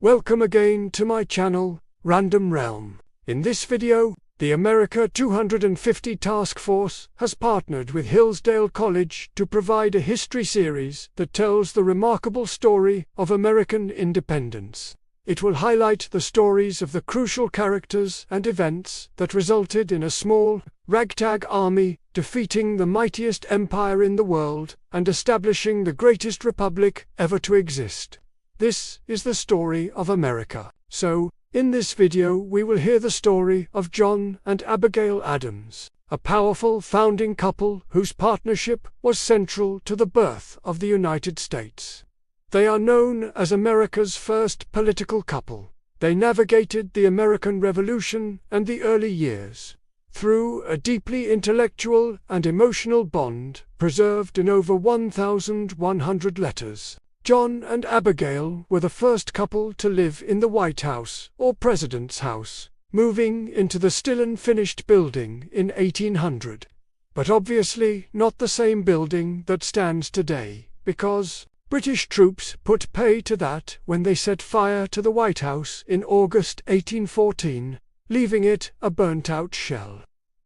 Welcome again to my channel, Random Realm. In this video, the America 250 Task Force has partnered with Hillsdale College to provide a history series that tells the remarkable story of American independence. It will highlight the stories of the crucial characters and events that resulted in a small, ragtag army defeating the mightiest empire in the world and establishing the greatest republic ever to exist. This is the story of America. So, in this video we will hear the story of John and Abigail Adams, a powerful founding couple whose partnership was central to the birth of the United States. They are known as America's first political couple. They navigated the American Revolution and the early years through a deeply intellectual and emotional bond preserved in over 1,100 letters. John and Abigail were the first couple to live in the White House, or President's House, moving into the still unfinished building in 1800. But obviously not the same building that stands today, because British troops put pay to that when they set fire to the White House in August 1814, leaving it a burnt-out shell.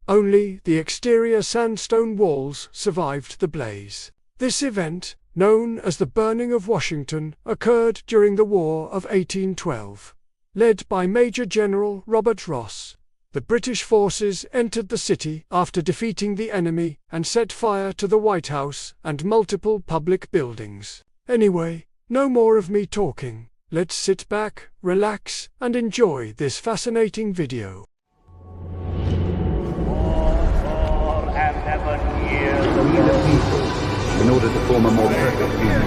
Only the exterior sandstone walls survived the blaze. This event, known as the Burning of Washington, occurred during the War of 1812. Led by Major General Robert Ross, the British forces entered the city after defeating the enemy and set fire to the White House and multiple public buildings. Anyway, no more of me talking. Let's sit back, relax, and enjoy this fascinating video. We the people, in order to form a more perfect union.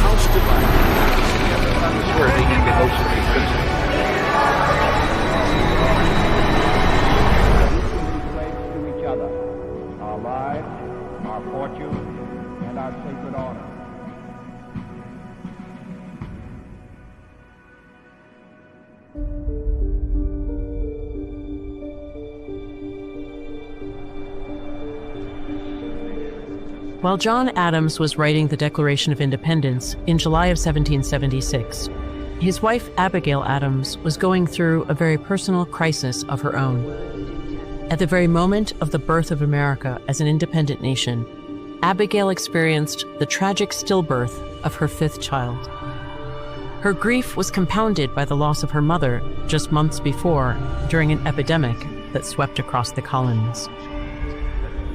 House divided, worthy and devotion to principle. To each other, our lives, our fortune, and our sacred honor. While John Adams was writing the Declaration of Independence in July of 1776, his wife Abigail Adams was going through a very personal crisis of her own. At the very moment of the birth of America as an independent nation, Abigail experienced the tragic stillbirth of her fifth child. Her grief was compounded by the loss of her mother just months before during an epidemic that swept across the colonies.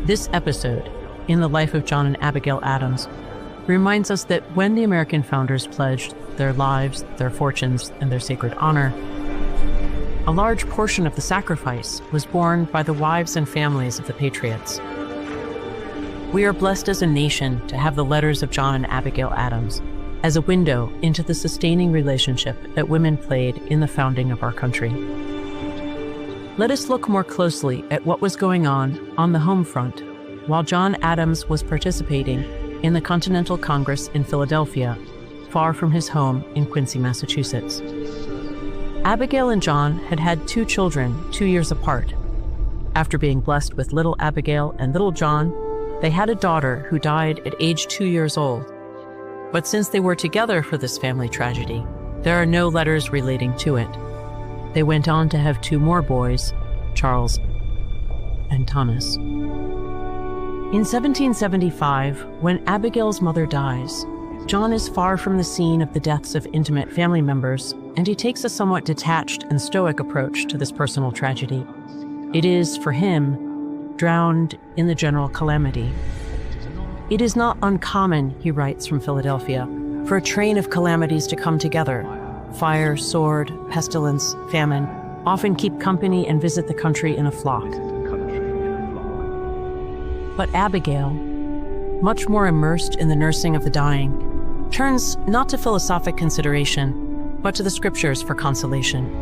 This episode, in the life of John and Abigail Adams, reminds us that when the American founders pledged their lives, their fortunes, and their sacred honor, a large portion of the sacrifice was borne by the wives and families of the patriots. We are blessed as a nation to have the letters of John and Abigail Adams as a window into the sustaining relationship that women played in the founding of our country. Let us look more closely at what was going on the home front while John Adams was participating in the Continental Congress in Philadelphia, far from his home in Quincy, Massachusetts. Abigail and John had had 2 children 2 years apart. After being blessed with little Abigail and little John, they had a daughter who died at age 2 years old. But since they were together for this family tragedy, there are no letters relating to it. They went on to have 2 more boys, Charles and Thomas. In 1775, when Abigail's mother dies, John is far from the scene of the deaths of intimate family members, and he takes a somewhat detached and stoic approach to this personal tragedy. It is, for him, drowned in the general calamity. It is not uncommon, he writes from Philadelphia, for a train of calamities to come together. Fire, sword, pestilence, famine often keep company and visit the country in a flock. But Abigail, much more immersed in the nursing of the dying, turns not to philosophic consideration, but to the scriptures for consolation.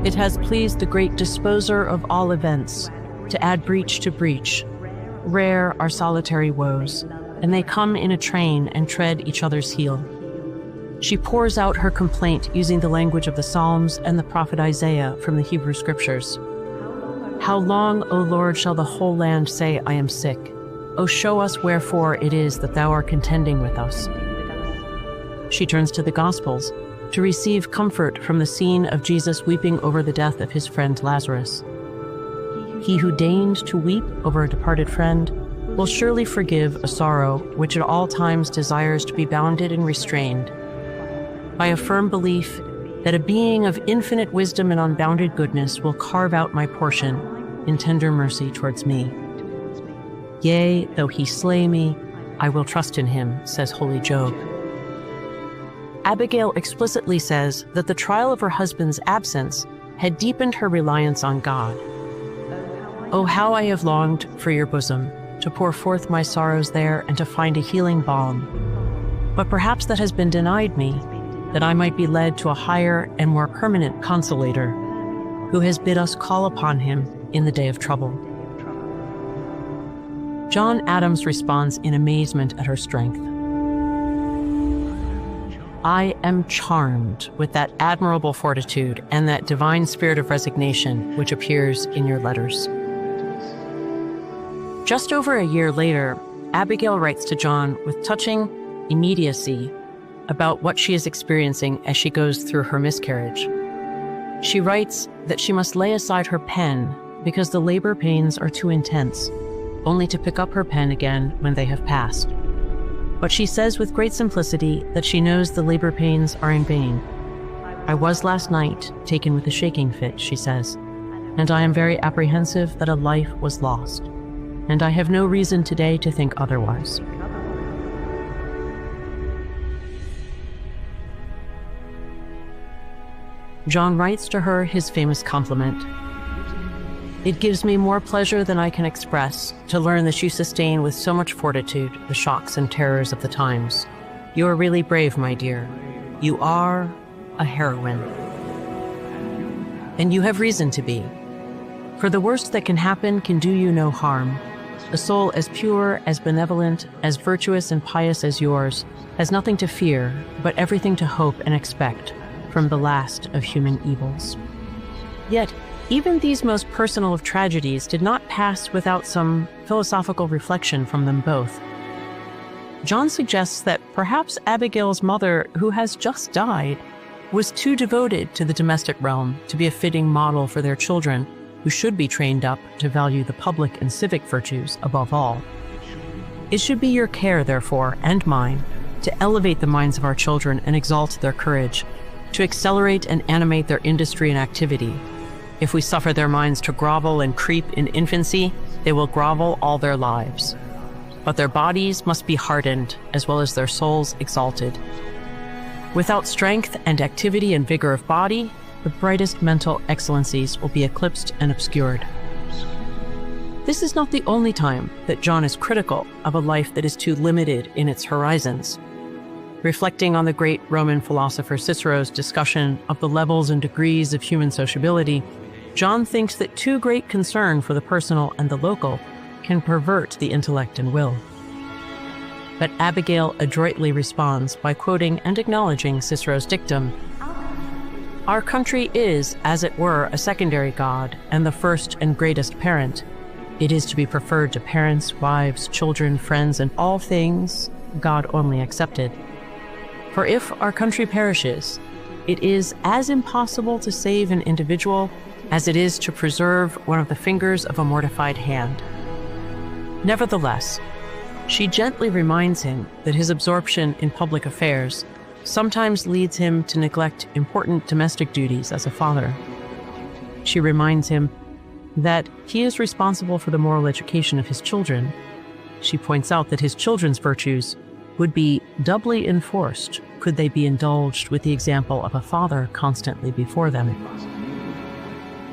It has pleased the great disposer of all events to add breach to breach. Rare are solitary woes, and they come in a train and tread each other's heel. She pours out her complaint using the language of the Psalms and the prophet Isaiah from the Hebrew Scriptures. How long, O Lord, shall the whole land say, I am sick? "O show us wherefore it is that thou art contending with us." She turns to the Gospels to receive comfort from the scene of Jesus weeping over the death of his friend Lazarus. He who deigned to weep over a departed friend will surely forgive a sorrow which at all times desires to be bounded and restrained by a firm belief that a being of infinite wisdom and unbounded goodness will carve out my portion in tender mercy towards me. "Yea, though he slay me, I will trust in him," says holy Job. Abigail explicitly says that the trial of her husband's absence had deepened her reliance on God. "Oh, how I have longed for your bosom, to pour forth my sorrows there and to find a healing balm. But perhaps that has been denied me, that I might be led to a higher and more permanent consolator, who has bid us call upon him in the day of trouble." John Adams responds in amazement at her strength. "I am charmed with that admirable fortitude and that divine spirit of resignation which appears in your letters." Just over a year later, Abigail writes to John with touching immediacy about what she is experiencing as she goes through her miscarriage. She writes that she must lay aside her pen because the labor pains are too intense, only to pick up her pen again when they have passed. But she says with great simplicity that she knows the labor pains are in vain. "I was last night taken with a shaking fit," she says, "and I am very apprehensive that a life was lost, and I have no reason today to think otherwise." John writes to her his famous compliment. "It gives me more pleasure than I can express to learn that you sustain with so much fortitude the shocks and terrors of the times. You are really brave, my dear. You are a heroine. And you have reason to be. For the worst that can happen can do you no harm. A soul as pure, as benevolent, as virtuous and pious as yours has nothing to fear, but everything to hope and expect from the last of human evils." Yet, even these most personal of tragedies did not pass without some philosophical reflection from them both. John suggests that perhaps Abigail's mother, who has just died, was too devoted to the domestic realm to be a fitting model for their children, who should be trained up to value the public and civic virtues above all. It should be your care, therefore, and mine, to elevate the minds of our children and exalt their courage, to accelerate and animate their industry and activity. If we suffer their minds to grovel and creep in infancy, they will grovel all their lives. But their bodies must be hardened, as well as their souls exalted. Without strength and activity and vigor of body, the brightest mental excellencies will be eclipsed and obscured. This is not the only time that John is critical of a life that is too limited in its horizons. Reflecting on the great Roman philosopher Cicero's discussion of the levels and degrees of human sociability, John thinks that too great concern for the personal and the local can pervert the intellect and will. But Abigail adroitly responds by quoting and acknowledging Cicero's dictum, "Our country is, as it were, a secondary god and the first and greatest parent. It is to be preferred to parents, wives, children, friends, and all things, God only excepted. For if our country perishes, it is as impossible to save an individual as it is to preserve one of the fingers of a mortified hand." Nevertheless, she gently reminds him that his absorption in public affairs sometimes leads him to neglect important domestic duties as a father. She reminds him that he is responsible for the moral education of his children. She points out that his children's virtues would be doubly enforced could they be indulged with the example of a father constantly before them.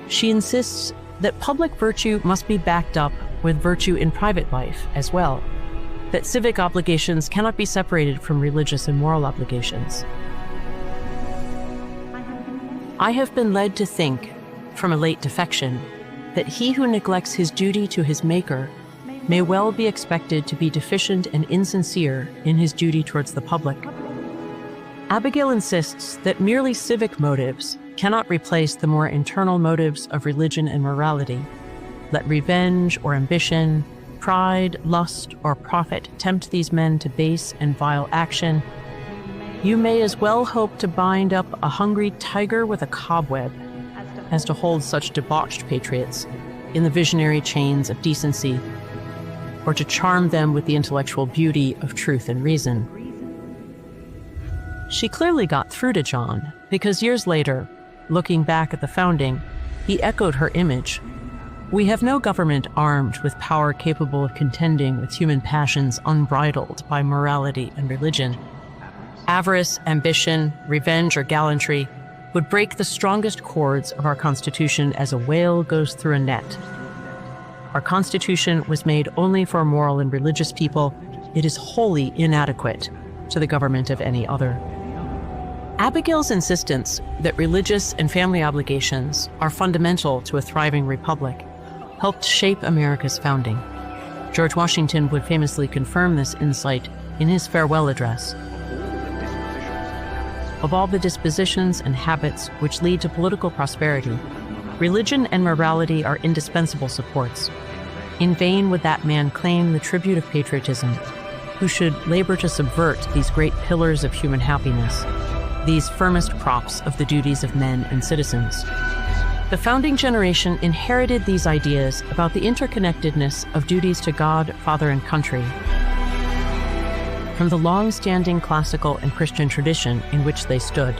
She insists that public virtue must be backed up with virtue in private life as well, that civic obligations cannot be separated from religious and moral obligations. "I have been led to think, from a late defection, that he who neglects his duty to his Maker may well be expected to be deficient and insincere in his duty towards the public." Abigail insists that merely civic motives cannot replace the more internal motives of religion and morality. Let revenge or ambition, pride, lust, or profit tempt these men to base and vile action, you may as well hope to bind up a hungry tiger with a cobweb as to hold such debauched patriots in the visionary chains of decency, or to charm them with the intellectual beauty of truth and reason. She clearly got through to John, because years later, looking back at the founding, he echoed her image. We have no government armed with power capable of contending with human passions unbridled by morality and religion. Avarice, ambition, revenge, or gallantry would break the strongest cords of our Constitution as a whale goes through a net. Our Constitution was made only for moral and religious people. It is wholly inadequate to the government of any other. Abigail's insistence that religious and family obligations are fundamental to a thriving republic helped shape America's founding. George Washington would famously confirm this insight in his farewell address. Of all the dispositions and habits which lead to political prosperity, religion and morality are indispensable supports. In vain would that man claim the tribute of patriotism, who should labor to subvert these great pillars of human happiness, these firmest props of the duties of men and citizens. The founding generation inherited these ideas about the interconnectedness of duties to God, father, and country from the long-standing classical and Christian tradition in which they stood.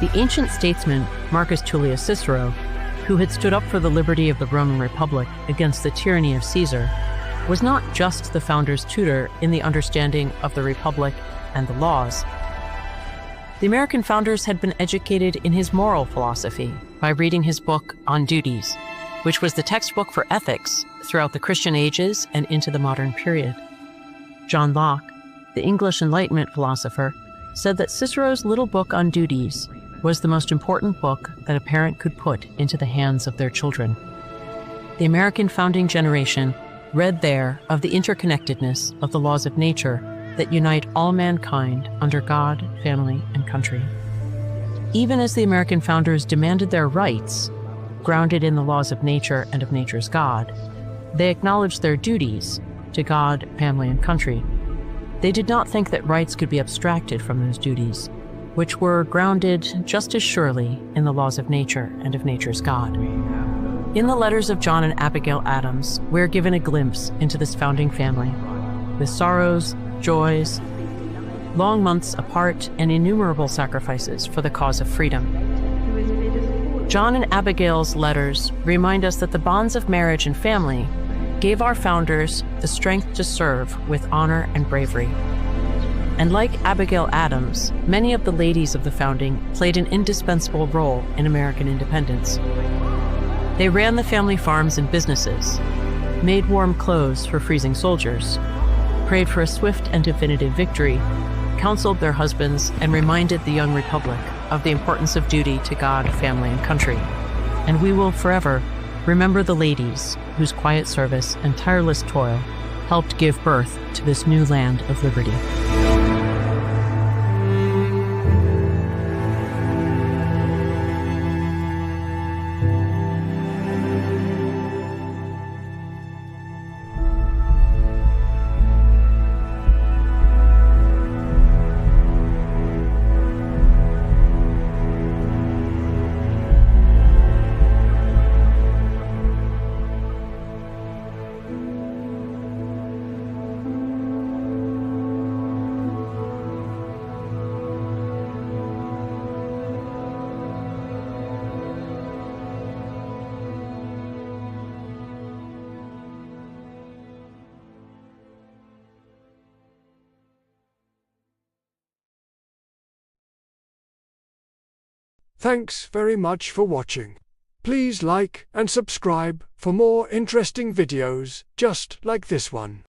The ancient statesman Marcus Tullius Cicero, who had stood up for the liberty of the Roman Republic against the tyranny of Caesar, was not just the founders' tutor in the understanding of the Republic and the laws. The American founders had been educated in his moral philosophy by reading his book On Duties, which was the textbook for ethics throughout the Christian ages and into the modern period. John Locke, the English Enlightenment philosopher, said that Cicero's little book on duties was the most important book that a parent could put into the hands of their children. The American founding generation read there of the interconnectedness of the laws of nature that unite all mankind under God, family, and country. Even as the American founders demanded their rights, grounded in the laws of nature and of nature's God, they acknowledged their duties to God, family, and country. They did not think that rights could be abstracted from those duties, which were grounded just as surely in the laws of nature and of nature's God. In the letters of John and Abigail Adams, we're given a glimpse into this founding family, with sorrows, joys, long months apart, and innumerable sacrifices for the cause of freedom. John and Abigail's letters remind us that the bonds of marriage and family gave our founders the strength to serve with honor and bravery. And like Abigail Adams, many of the ladies of the founding played an indispensable role in American independence. They ran the family farms and businesses, made warm clothes for freezing soldiers, prayed for a swift and definitive victory, counseled their husbands, and reminded the young republic of the importance of duty to God, family, and country. And we will forever remember the ladies whose quiet service and tireless toil helped give birth to this new land of liberty. Thanks very much for watching. Please like and subscribe for more interesting videos just like this one.